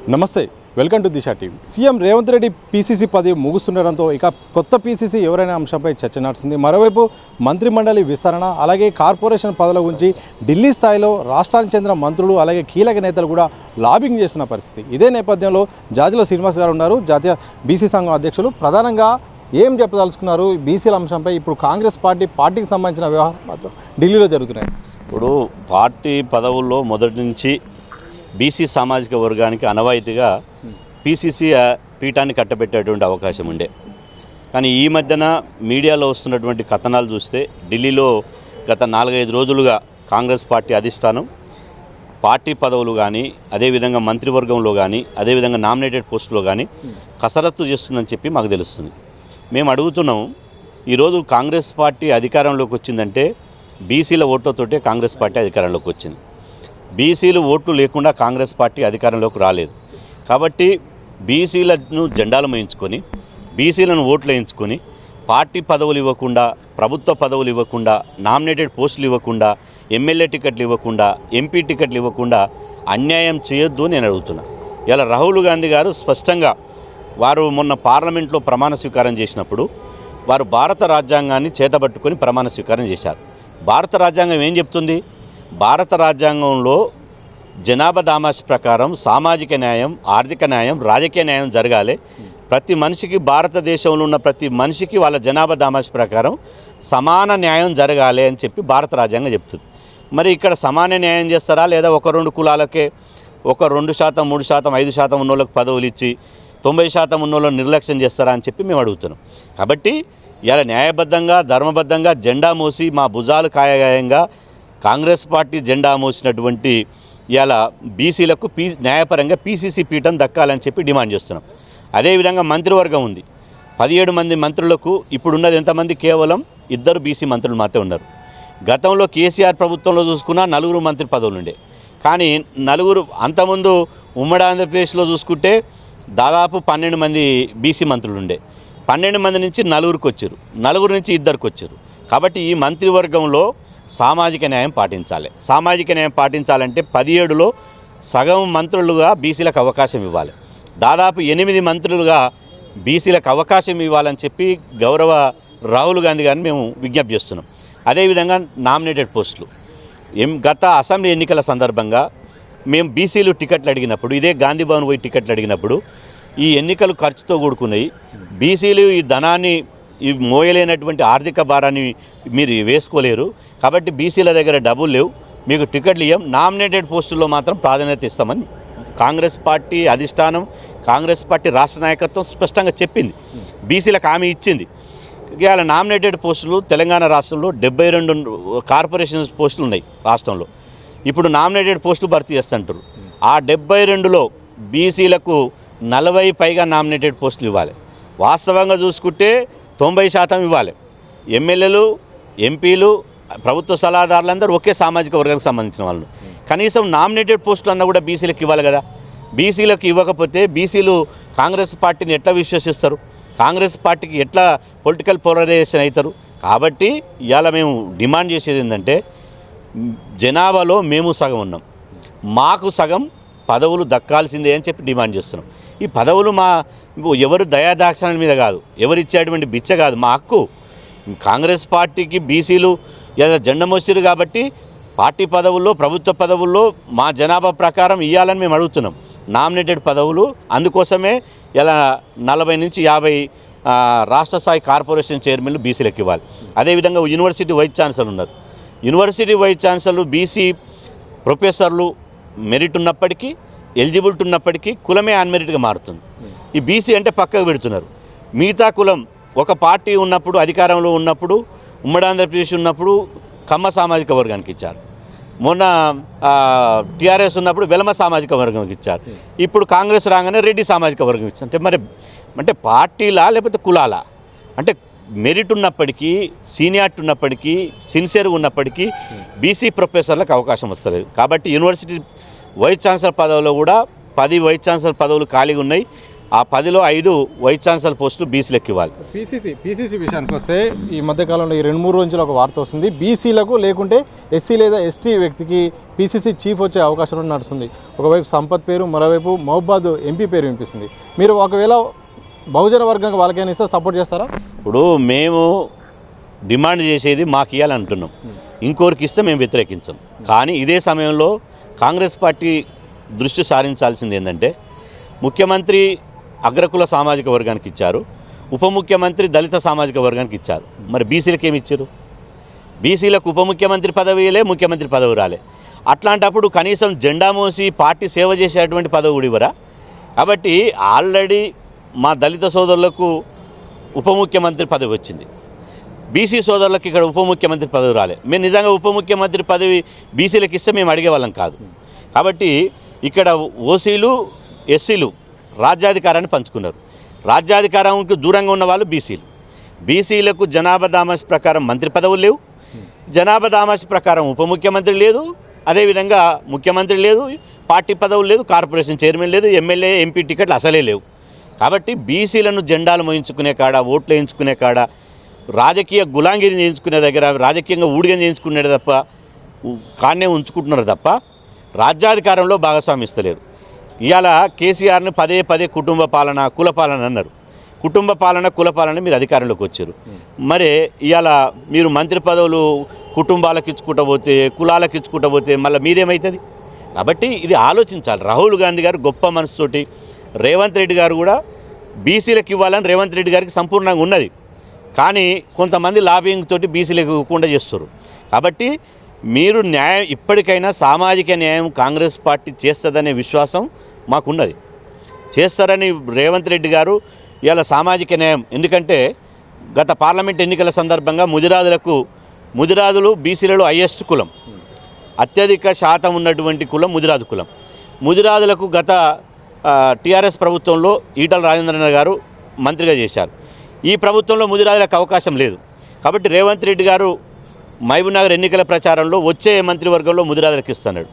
నమస్తే, welcome to Disha TV. CM Revanth Reddy PCC పదవి ముగుస్తుండడంతో ఇక కొత్త పీసీసీ ఎవరైనా అంశంపై చర్చ నడుస్తుంది. మరోవైపు మంత్రిమండలి విస్తరణ, అలాగే కార్పొరేషన్ పదవుల గురించి ఢిల్లీ స్థాయిలో రాష్ట్రానికి చెందిన మంత్రులు అలాగే కీలక నేతలు కూడా లాబింగ్ చేస్తున్న పరిస్థితి. ఇదే నేపథ్యంలో జాజుల శ్రీనివాస్ గారు ఉన్నారు, జాతీయ బీసీ సంఘం అధ్యక్షులు. ప్రధానంగా ఏం చెప్పదలుచుకున్నారు బీసీల అంశంపై? ఇప్పుడు కాంగ్రెస్ పార్టీకి సంబంధించిన వ్యవహారం మాత్రం ఢిల్లీలో జరుగుతున్నాయి. ఇప్పుడు పార్టీ పదవుల్లో మొదటి నుంచి బీసీ సామాజిక వర్గానికి అనవాయితీగా పీసీసీ పీఠాన్ని కట్టబెట్టేటువంటి అవకాశం ఉండే. కానీ ఈ మధ్యన మీడియాలో వస్తున్నటువంటి కథనాలు చూస్తే ఢిల్లీలో గత 4-5 రోజులుగా కాంగ్రెస్ పార్టీ అధిష్టానం పార్టీ పదవులు కానీ, అదేవిధంగా మంత్రివర్గంలో కానీ, అదేవిధంగా నామినేటెడ్ పోస్టులో కానీ కసరత్తు చేస్తుందని చెప్పి మాకు తెలుస్తుంది. మేము అడుగుతున్నాం, ఈరోజు కాంగ్రెస్ పార్టీ అధికారంలోకి వచ్చిందంటే బీసీల ఓట్లతోటే కాంగ్రెస్ పార్టీ అధికారంలోకి వచ్చింది. బీసీలు ఓట్లు లేకుండా కాంగ్రెస్ పార్టీ అధికారంలోకి రాలేదు. కాబట్టి బీసీలను జెండాలు వేయించుకొని, బీసీలను ఓట్లు వేయించుకొని, పార్టీ పదవులు ఇవ్వకుండా, ప్రభుత్వ పదవులు ఇవ్వకుండా, నామినేటెడ్ పోస్టులు ఇవ్వకుండా, ఎమ్మెల్యే టికెట్లు ఇవ్వకుండా, ఎంపీ టికెట్లు ఇవ్వకుండా అన్యాయం చేయొద్దు నేను అడుగుతున్నా. ఇలా రాహుల్ గాంధీ గారు స్పష్టంగా వారు మొన్న పార్లమెంట్లో ప్రమాణ స్వీకారం చేసినప్పుడు వారు భారత రాజ్యాంగాన్ని చేతబట్టుకొని ప్రమాణ స్వీకారం చేశారు. భారత రాజ్యాంగం ఏం చెప్తుంది? భారత రాజ్యాంగంలో జనాభా దామాష ప్రకారం సామాజిక న్యాయం, ఆర్థిక న్యాయం, రాజకీయ న్యాయం జరగాలి. ప్రతి మనిషికి, భారతదేశంలో ఉన్న ప్రతి మనిషికి వాళ్ళ జనాభా దామాష ప్రకారం సమాన న్యాయం జరగాలి అని చెప్పి భారత రాజ్యాంగం చెప్తుంది. మరి ఇక్కడ సమాన న్యాయం చేస్తారా, లేదా 1-2 కులాలకే 2%, 3%, 5% ఉన్నోళ్ళకి పదవులు ఇచ్చి 90% ఉన్నోళ్ళని నిర్లక్ష్యం చేస్తారా అని చెప్పి మేము అడుగుతున్నాం. కాబట్టి ఇలా న్యాయబద్ధంగా, ధర్మబద్ధంగా జెండా మోసి మా భుజాలు కాయగాయంగా కాంగ్రెస్ పార్టీ జెండా మోసినటువంటి ఇలా బీసీలకు న్యాయపరంగా పీసీసీ పీఠం దక్కాలని చెప్పి డిమాండ్ చేస్తున్నాం. అదేవిధంగా మంత్రివర్గం ఉంది. 17 మంది మంత్రులకు ఇప్పుడున్నది ఎంతమంది? కేవలం 2 బీసీ మంత్రులు మాత్రమే ఉన్నారు. గతంలో కేసీఆర్ ప్రభుత్వంలో చూసుకున్న 4 మంత్రి పదవులు ఉండే. కానీ 4 అంతకుముందు ఉమ్మడి ఆంధ్రప్రదేశ్లో చూసుకుంటే దాదాపు 12 మంది బీసీ మంత్రులు ఉండే. 12 మంది నుంచి 4కి వచ్చారు, 4 నుంచి 2కి వచ్చారు. కాబట్టి ఈ మంత్రివర్గంలో సామాజిక న్యాయం పాటించాలి. సామాజిక న్యాయం పాటించాలంటే 17లో సగం మంత్రులుగా బీసీలకు అవకాశం ఇవ్వాలి. దాదాపు 8 మంత్రులుగా బీసీలకు అవకాశం ఇవ్వాలని చెప్పి గౌరవ రాహుల్ గాంధీ గారిని మేము విజ్ఞప్తి చేస్తున్నాం. అదేవిధంగా నామినేటెడ్ పోస్టులు గత అసెంబ్లీ ఎన్నికల సందర్భంగా మేము బీసీలు టికెట్లు అడిగినప్పుడు, ఇదే గాంధీ భవన్ పోయి టికెట్లు అడిగినప్పుడు, ఈ ఎన్నికలు ఖర్చుతో కూడుకున్నాయి, బీసీలు ఈ ధనాన్ని మోయలేనటువంటి ఆర్థిక భారాన్ని మీరు వేసుకోలేరు, కాబట్టి బీసీల దగ్గర డబ్బులు లేవు, మీకు టికెట్లు ఇవ్వం, నామినేటెడ్ పోస్టుల్లో మాత్రం ప్రాధాన్యత ఇస్తామని కాంగ్రెస్ పార్టీ అధిష్టానం, కాంగ్రెస్ పార్టీ రాష్ట్ర నాయకత్వం స్పష్టంగా చెప్పింది. బీసీలకు హామీ ఇచ్చింది. ఇవాళ నామినేటెడ్ పోస్టులు తెలంగాణ రాష్ట్రంలో 72 కార్పొరేషన్ పోస్టులు ఉన్నాయి రాష్ట్రంలో. ఇప్పుడు నామినేటెడ్ పోస్టులు భర్తీ చేస్తుంటారు. ఆ 72లో బీసీలకు 40 పైగా నామినేటెడ్ పోస్టులు ఇవ్వాలి. వాస్తవంగా చూసుకుంటే 90% ఇవ్వాలి. ఎమ్మెల్యేలు, ఎంపీలు, ప్రభుత్వ సలహాదారులందరూ ఒకే సామాజిక వర్గానికి సంబంధించిన వాళ్ళు. కనీసం నామినేటెడ్ పోస్టులు అన్నా కూడా బీసీలకు ఇవ్వాలి కదా. బీసీలకు ఇవ్వకపోతే బీసీలు కాంగ్రెస్ పార్టీని ఎట్లా విశ్వసిస్తారు? కాంగ్రెస్ పార్టీకి ఎట్లా పొలిటికల్ పోలరైజేషన్ అవుతారు? కాబట్టి ఇవాళ మేము డిమాండ్ చేసేది ఏంటంటే, జనాభాలో మేము సగం ఉన్నాం, మాకు సగం పదవులు దక్కాల్సిందే అని చెప్పి డిమాండ్ చేస్తున్నాం. ఈ పదవులు ఎవరు దయాదాక్షిణ్యం మీద కాదు, ఎవరు ఇచ్చేటువంటి బిచ్చ కాదు, మా హక్కు. కాంగ్రెస్ పార్టీకి బీసీలు జెండా మోసిరు కాబట్టి పార్టీ పదవుల్లో, ప్రభుత్వ పదవుల్లో మా జనాభా ప్రకారం ఇవ్వాలని మేము అడుగుతున్నాం. నామినేటెడ్ పదవులు అందుకోసమే ఇలా 40 నుంచి 50 రాష్ట్ర స్థాయి కార్పొరేషన్ చైర్మన్లు బీసీలకు ఇవ్వాలి. అదేవిధంగా యూనివర్సిటీ వైస్ ఛాన్సలర్ ఉన్నారు. యూనివర్సిటీ వైస్ ఛాన్సలర్లు బీసీ ప్రొఫెసర్లు మెరిట్ ఉన్నప్పటికీ, ఎలిజిబిలిటీ ఉన్నప్పటికీ కులమే అన్మెరిట్గా మారుతుంది. ఈ బీసీ అంటే పక్కకు పెడుతున్నారు. మిగతా కులం ఒక పార్టీ ఉన్నప్పుడు, అధికారంలో ఉన్నప్పుడు, ఉమ్మడి ఆంధ్రప్రదేశ్ ఉన్నప్పుడు కమ్మ సామాజిక వర్గానికి ఇచ్చారు. మొన్న టీఆర్ఎస్ ఉన్నప్పుడు వెలమ సామాజిక వర్గానికి ఇచ్చారు. ఇప్పుడు కాంగ్రెస్ రాగానే రెడ్డి సామాజిక వర్గం ఇచ్చారు. అంటే పార్టీలా లేకపోతే కులాలా? అంటే మెరిట్ ఉన్నప్పటికీ, సీనియారిటీ ఉన్నప్పటికీ, సిన్సియర్గా ఉన్నప్పటికీ బీసీ ప్రొఫెసర్లకు అవకాశం వస్తలేదు. కాబట్టి యూనివర్సిటీ వైస్ ఛాన్సలర్ పదవిలో కూడా 10 వైస్ ఛాన్సలర్ పదవులు ఖాళీగా ఉన్నాయి. ఆ 10లో 5 వైస్ ఛాన్సలర్ పోస్టులు బీసీలకు ఇవ్వాలి. పీసీసీ విషయానికి వస్తే ఈ మధ్యకాలంలో ఈ 2-3 రోజులు ఒక వార్త వస్తుంది, బీసీలకు లేకుంటే ఎస్సీ లేదా ఎస్టీ వ్యక్తికి పీసీసీ చీఫ్ వచ్చే అవకాశం నడుస్తుంది. ఒకవైపు సంపత్ పేరు, మరోవైపు మహబాద్ ఎంపీ పేరు వినిపిస్తుంది. మీరు ఒకవేళ బహుజన వర్గంగా వాళ్ళకైనా ఇస్తే సపోర్ట్ చేస్తారా? ఇప్పుడు మేము డిమాండ్ చేసేది మాకు ఇవ్వాలంటున్నాం, ఇంకోరికి ఇస్తే మేము వ్యతిరేకించాం. కానీ ఇదే సమయంలో కాంగ్రెస్ పార్టీ దృష్టి సారించాల్సింది ఏంటంటే, ముఖ్యమంత్రి అగ్రకుల సామాజిక వర్గానికి ఇచ్చారు, ఉప ముఖ్యమంత్రి దళిత సామాజిక వర్గానికి ఇచ్చారు. మరి బీసీలకు ఏమి ఇచ్చారు? బీసీలకు ఉప ముఖ్యమంత్రి పదవిలే, ముఖ్యమంత్రి పదవి రాలే. అట్లాంటప్పుడు కనీసం జెండా మోసి పార్టీ సేవ చేసేటువంటి పదవి కూడా ఇవ్వరా? కాబట్టి ఆల్రెడీ మా దళిత సోదరులకు ఉప ముఖ్యమంత్రి పదవి వచ్చింది, బీసీ సోదరులకు ఇక్కడ ఉప ముఖ్యమంత్రి పదవి రాలే. మేము నిజంగా ఉప ముఖ్యమంత్రి పదవి బీసీలకు ఇస్తే మేము అడిగేవాళ్ళం కాదు. కాబట్టి ఇక్కడ ఓసీలు ఎస్సీలు రాజ్యాధికారాన్ని పంచుకున్నారు. రాజ్యాధికారానికి దూరంగా ఉన్న వాళ్ళు బీసీలు. బీసీలకు జనాభా దామాషి ప్రకారం మంత్రి పదవులు లేవు, జనాభా దామాషి ప్రకారం ఉప ముఖ్యమంత్రి లేదు, అదేవిధంగా ముఖ్యమంత్రి లేదు, పార్టీ పదవులు లేదు, కార్పొరేషన్ చైర్మన్ లేదు, ఎమ్మెల్యే ఎంపీ టికెట్లు అసలే లేవు. కాబట్టి బీసీలను జెండాలు మోయించుకునే కాడ, ఓట్లు వేయించుకునే కాడ, రాజకీయ గులాంగిరి చేయించుకునే దగ్గర రాజకీయంగా ఊడిగం చేయించుకునే తప్ప కాన్నే ఉంచుకుంటున్నారు తప్ప రాజ్యాధికారంలో భాగస్వామిస్తలేరు. ఇవాళ కేసీఆర్ని పదే పదే కుటుంబ పాలన, కుల పాలన అన్నారు. కుటుంబ పాలన, కుల పాలన మీరు అధికారంలోకి వచ్చారు. మరి ఇవాళ మీరు మంత్రి పదవులు కుటుంబాలకు ఇచ్చుకుంటూ పోతే, కులాలకు ఇచ్చుకుంటూ పోతే మళ్ళీ మీరేమవుతుంది? కాబట్టి ఇది ఆలోచించాలి. రాహుల్ గాంధీ గారు గొప్ప మనసుతోటి, రేవంత్ రెడ్డి గారు కూడా బీసీలకు ఇవ్వాలని రేవంత్ రెడ్డి గారికి సంపూర్ణంగా ఉన్నది. కానీ కొంతమంది లాబింగ్ తోటి బీసీలకు ఇవ్వకుండా చేస్తారు. కాబట్టి మీరు న్యాయం, ఇప్పటికైనా సామాజిక న్యాయం కాంగ్రెస్ పార్టీ చేస్తుందనే విశ్వాసం మాకున్నది. చేస్తారని రేవంత్ రెడ్డి గారు ఇవాళ సామాజిక న్యాయం, ఎందుకంటే గత పార్లమెంట్ ఎన్నికల సందర్భంగా ముదిరాజులు బీసీలలో హైయెస్ట్ కులం, అత్యధిక శాతం ఉన్నటువంటి కులం ముదిరాజు కులం. ముదిరాజులకు గత టీఆర్ఎస్ ప్రభుత్వంలో ఈటల రాజేంద్రనాథ్ గారు మంత్రిగా చేశారు. ఈ ప్రభుత్వంలో ముదిరాజులకు అవకాశం లేదు. కాబట్టి రేవంత్ రెడ్డి గారు మహబూబ్నగర్ ఎన్నికల ప్రచారంలో వచ్చే మంత్రివర్గంలో ముదిరాజులకు ఇస్తున్నాడు.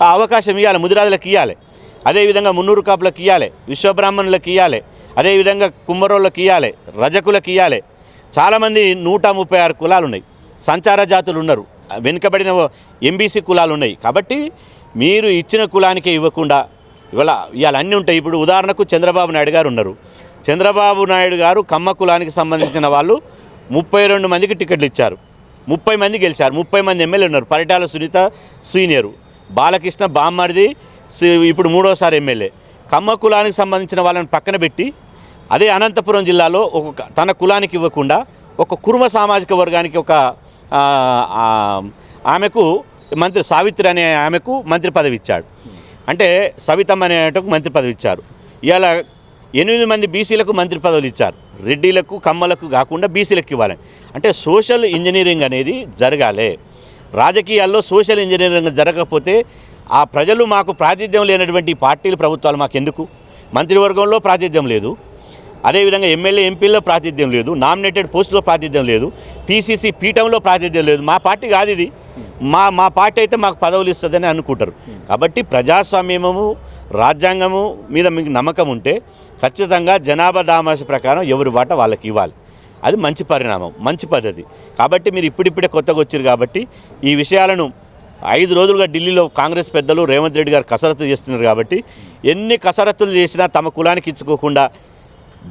ఆ అవకాశం ఇవ్వాలి, ముదిరాజులకు ఇవ్వాలి. అదేవిధంగా మున్నూరు కాపులకు ఇవ్వాలి, విశ్వబ్రాహ్మణులకు ఇవ్వాలి, అదేవిధంగా కుమ్మరోళ్ళకి ఇవ్వాలి, రజకులకు ఇవ్వాలి. చాలామంది 136 కులాలు ఉన్నాయి, సంచార జాతులు ఉన్నారు, వెనుకబడిన ఎంబీసీ కులాలు ఉన్నాయి. కాబట్టి మీరు ఇచ్చిన కులానికే ఇవ్వకుండా ఇవాళ అన్నీ ఉంటాయి. ఇప్పుడు ఉదాహరణకు చంద్రబాబు నాయుడు గారు ఉన్నారు. చంద్రబాబు నాయుడు గారు కమ్మ కులానికి సంబంధించిన వాళ్ళు 32 మందికి టికెట్లు ఇచ్చారు, 30 మంది గెలిచారు, 30 మంది ఎమ్మెల్యే ఉన్నారు. పరిటాల సునీత సీనియరు, బాలకృష్ణ బామ్మర్ది ఇప్పుడు 3వ ఎమ్మెల్యే. కమ్మ కులానికి సంబంధించిన వాళ్ళని పక్కన పెట్టి అదే అనంతపురం జిల్లాలో తన కులానికి ఇవ్వకుండా ఒక కుర్మ సామాజిక వర్గానికి ఆమెకు మంత్రి సావిత్రి అనే ఆమెకు మంత్రి పదవి ఇచ్చాడు. అంటే సవితమ్మ అనే మంత్రి పదవి ఇచ్చారు. ఇవాళ 8 మంది బీసీలకు మంత్రి పదవులు ఇచ్చారు. రెడ్డిలకు, కమ్మలకు కాకుండా బీసీలకు ఇవ్వాలని. అంటే సోషల్ ఇంజనీరింగ్ అనేది జరగాలి. రాజకీయాల్లో సోషల్ ఇంజనీరింగ్ జరగకపోతే ఆ ప్రజలు మాకు ప్రాతినిధ్యం లేనటువంటి పార్టీలు, ప్రభుత్వాలు మాకు ఎందుకు? మంత్రివర్గంలో ప్రాతినిధ్యం లేదు, అదేవిధంగా ఎమ్మెల్యే ఎంపీల్లో ప్రాతినిధ్యం లేదు, నామినేటెడ్ పోస్టులో ప్రాతినిధ్యం లేదు, పీసీసీ పీఠంలో ప్రాతినిధ్యం లేదు. మా పార్టీ కాదు ఇది, మా పార్టీ అయితే మాకు పదవులు ఇస్తుందని అనుకుంటారు. కాబట్టి ప్రజాస్వామ్యము, రాజ్యాంగము మీద మీకు నమ్మకం ఉంటే ఖచ్చితంగా జనాభా దామాషి ప్రకారం ఎవరి వాట వాళ్ళకి ఇవ్వాలి. అది మంచి పరిణామం, మంచి పద్ధతి. కాబట్టి మీరు ఇప్పుడిప్పుడే కొత్తగా వచ్చారు కాబట్టి ఈ విషయాలను 5 రోజులుగా ఢిల్లీలో కాంగ్రెస్ పెద్దలు రేవంత్ రెడ్డి గారు కసరత్తు చేస్తున్నారు. కాబట్టి ఎన్ని కసరత్తులు చేసినా తమ కులానికి ఇచ్చుకోకుండా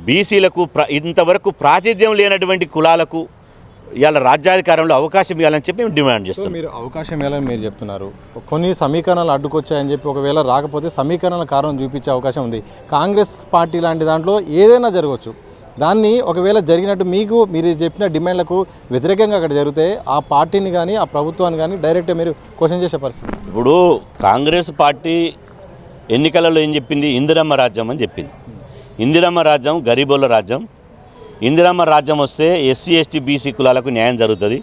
బీసీలకు ఇంతవరకు ప్రాతినిధ్యం లేనటువంటి కులాలకు ఇవాళ రాజ్యాధికారంలో అవకాశం ఇవ్వాలని చెప్పి మేము డిమాండ్ చేస్తాం. మీరు అవకాశం ఇవ్వాలని మీరు చెప్తున్నారు. కొన్ని సమీకరణాలు అడ్డుకొచ్చాయని చెప్పి ఒకవేళ రాకపోతే సమీకరణల కారణం చూపించే అవకాశం ఉంది. కాంగ్రెస్ పార్టీ లాంటి దాంట్లో ఏదైనా జరగవచ్చు. దాన్ని ఒకవేళ జరిగినట్టు మీరు చెప్పిన డిమాండ్లకు వ్యతిరేకంగా అక్కడ జరిగితే ఆ పార్టీని కానీ ఆ ప్రభుత్వాన్ని కానీ డైరెక్ట్గా మీరు క్వశ్చన్ చేసే పరిస్థితి. ఇప్పుడు కాంగ్రెస్ పార్టీ ఎన్నికలలో ఏం చెప్పింది? ఇందిరమ్మ రాజ్యం అని చెప్పింది. ఇందిరమ్మ రాజ్యం గరీబోళ్ళ రాజ్యం. ఇందిరమ్మ రాజ్యం వస్తే ఎస్సీ ఎస్టీ బీసీ కులాలకు న్యాయం జరుగుతుంది,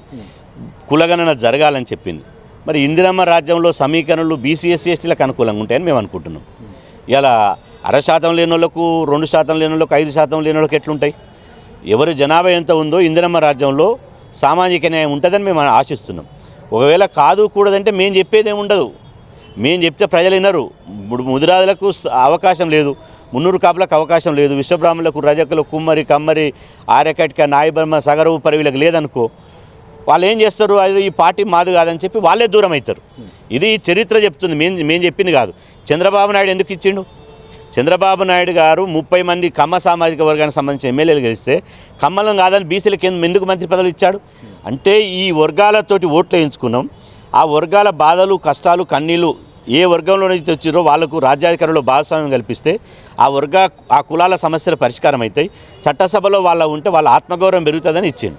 కులగణన జరగాలని చెప్పింది. మరి ఇందిరమ్మ రాజ్యంలో సమీకరణలు బీసీ ఎస్సీ ఎస్టీలకు అనుకూలంగా ఉంటాయని మేము అనుకుంటున్నాం. ఇలా 0.5% లేని వాళ్ళకు, 2% లేని వాళ్ళకు, 5% లేని వాళ్ళకి ఎట్లుంటాయి? ఎవరి జనాభా ఎంత ఉందో ఇందిరమ్మ రాజ్యంలో సామాజిక న్యాయం ఉంటుందని మేము ఆశిస్తున్నాం. ఒకవేళ కాదు కూడదంటే మేము చెప్పేది ఏమి ఉండదు. మేము చెప్తే ప్రజలు వినరు. ఇప్పుడు ముదిరాజులకు అవకాశం లేదు, మున్నూరు కాపులకు అవకాశం లేదు, విశ్వబ్రాహ్మణులకు, రజకులకు, కుమ్మరి, కమ్మరి, ఆర్యకటిక, నాయబ్రహ్మ, సగరవు పరి వీళ్ళకి లేదనుకో, వాళ్ళు ఏం చేస్తారు, అది ఈ పార్టీ మాది కాదని చెప్పి వాళ్ళే దూరం అవుతారు. ఇది చరిత్ర చెప్తుంది, మేము చెప్పింది కాదు. చంద్రబాబు నాయుడు ఎందుకు ఇచ్చిండు? చంద్రబాబు నాయుడు గారు 30 మంది కమ్మ సామాజిక వర్గానికి సంబంధించిన ఎమ్మెల్యేలు గెలిస్తే కమ్మలం కాదని బీసీలకు ఎందుకు మంత్రి పదవులు ఇచ్చాడు? అంటే ఈ వర్గాలతోటి ఓట్లు వేయించుకున్నాం. ఆ వర్గాల బాధలు, కష్టాలు, కన్నీళ్ళు ఏ వర్గంలో నుంచి వచ్చిరో వాళ్ళకు రాజ్యాధికారంలో భాగస్వామ్యం కల్పిస్తే ఆ కులాల సమస్యలు పరిష్కారం అవుతాయి. చట్టసభలో వాళ్ళ ఉంటే వాళ్ళ ఆత్మగౌరవం పెరుగుతుందని ఇచ్చిండు.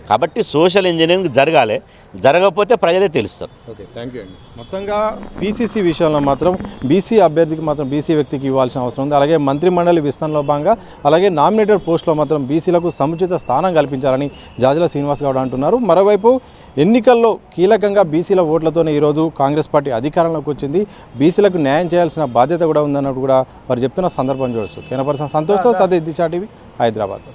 కాబట్టి సోషల్ ఇంజనీరింగ్ జరగాలి, జరగకపోతే ప్రజలే తెలుస్తారు. ఓకే, థ్యాంక్ యూ అండి. మొత్తంగా పీసీసీ విషయంలో మాత్రం బీసీ అభ్యర్థికి మాత్రం బీసీ వ్యక్తికి ఇవ్వాల్సిన అవసరం ఉంది. అలాగే మంత్రిమండలి విస్తరణలో భాగంగా అలాగే నామినేటెడ్ పోస్టులో మాత్రం బీసీలకు సముచిత స్థానం కల్పించాలని జాజుల శ్రీనివాస్ గౌడ్ అంటున్నారు. మరోవైపు ఎన్నికల్లో కీలకంగా బీసీల ఓట్లతోనే ఈరోజు కాంగ్రెస్ పార్టీ అధికారంలోకి వచ్చింది. బీసీలకు న్యాయం చేయాల్సిన బాధ్యత కూడా ఉందన్నట్టు కూడా వారు చెప్తున్న సందర్భం చూడొచ్చు. కెమెరా పర్సన్ సంతోష్, సతీష్, దిశా టీవీ, హైదరాబాద్.